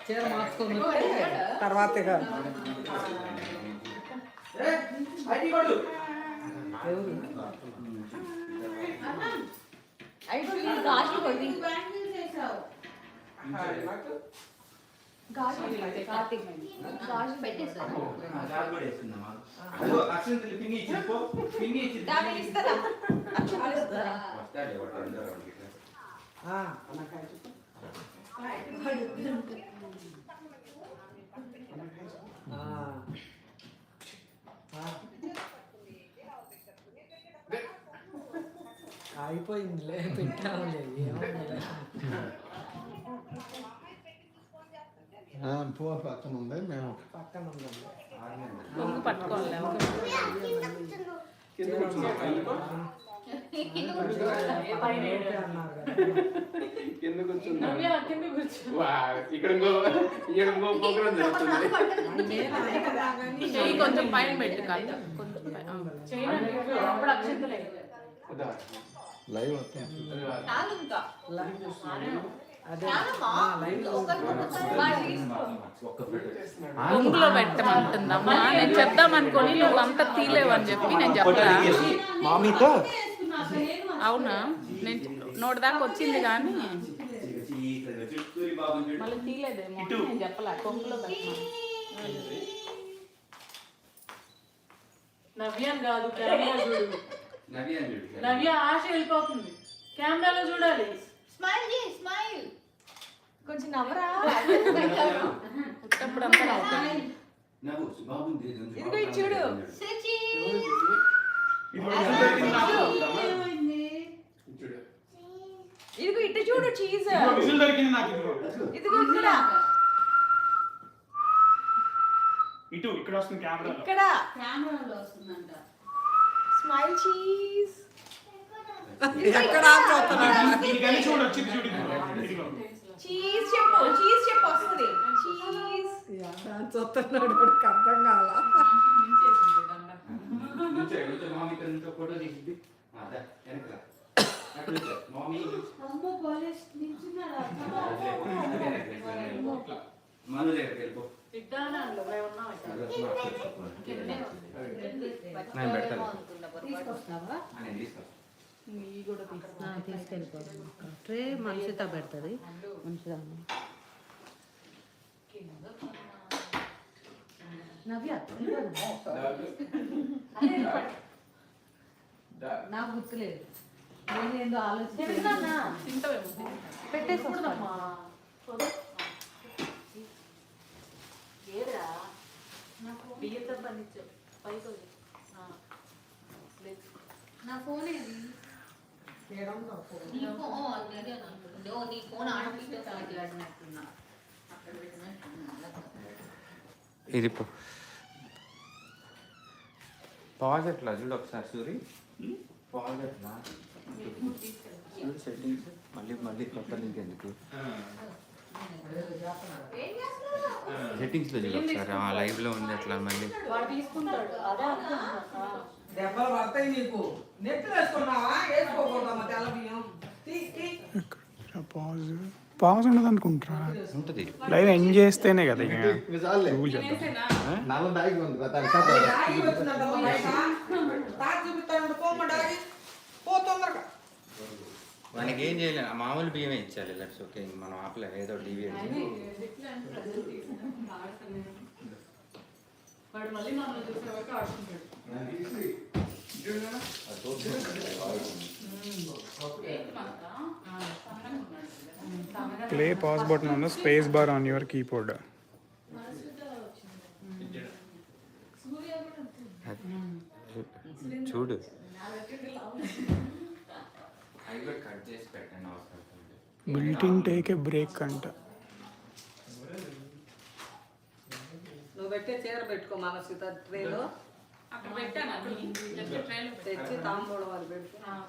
చీర మార్చుకొని తర్వాత అయిపోయిందిలే పెట్టాములే పక్కన ఉంది మేము పక్కన ఉందండి పట్టుకోవాలి కొంచెం పైన పెట్టు కాదు లైవ్ ముందులో పెట్టమంటుందమ్మా నేను చెప్దాం అనుకోని నువ్వు అంతా తీలేవు అని చెప్పి నేను చెప్పా అవునా నేను నోటి దాకా వచ్చింది కానీ మళ్ళీ తీలేదేమో నేను చెప్పలే కొంగులో పెట్టమా నవ్యాన్ కాదు కెమెరా చూడు నవ్య ఆశ వెళ్ళిపోతుంది కెమెరాలో చూడాలి స్మైల్ చేయి స్మైల్ కొంచెం నవ్వరా పుట్టప్పుడు అంతా నవ్వుతాను ఇదిగో చూడు ఇదిగో ఇటు చూడు చీజ్ ఇదిగో ఇక్కడ ఇటు ఇక్కడ వస్తుంది కెమెరా ఇక్కడ కెమెరాలో వస్తుందంట స్మైల్ చీజ్ ఎక్కడ దీనికని చూడు వచ్చింది చూడు చీజ్ చెప్పు వస్తుంది చీజ్ చూస్తున్నాడు వాడికి అర్థం కావాలా అమ్మో పోలీస్ నిల్చున్నారా సిద్ధానంలో మేము ఉన్నాం తీసుకెళ్ళిపోతాం ట్రే మనిషితో పెడుతుంది మనిషి నాకు గుర్తులేదు నేను ఏందో ఆలోచన పెట్టేసుకుందమ్మా ఏదా బియ్యంతో పండించు పైకి నా ఫోన్ ఏది నీ ఫోన్ ఆడపిల్లతో మాట్లాడినట్టున్నా ఇది పాజ్ ఎట్లా చూడు ఒకసారి సూరి పాజ్ ఎట్లా సెట్టింగ్స్ మళ్ళీ కొత్త లింక్ ఎందుకు సెట్టింగ్స్ లో చూడు ఒకసారి లైవ్ లో ఉంది అట్లా మళ్ళీ తీసుకుంటాడు అదే దెబ్బలు పడతాయి నీకు నెట్ వేసుకున్నావా వేసుకోకూడదమ్మా తెల్ల బియ్యం పాజ్ ఉండదు అనుకుంటారా ఉంటుంది లైవ్ ఎండ్ చేస్తేనే కదా మనకి ఏం చేయలేదు మామూలు బియ్యమే ఇచ్చాలి లెట్స్ ఓకే మనం ఆపలేదు ఏదో డివిఎడ్ వాడు మళ్ళీ మమ్మల్ని చూసే వరకు ఆడుకుంటాడు Play pause button on the space bar on your keyboard. చూడు Built-in take a break అంట. నువ్వు పెట్టే చీర పెట్టుకో మనసు ట్రేలో అక్కడ పెట్టాను తెచ్చి తాంబూలం అది పెట్టుకో.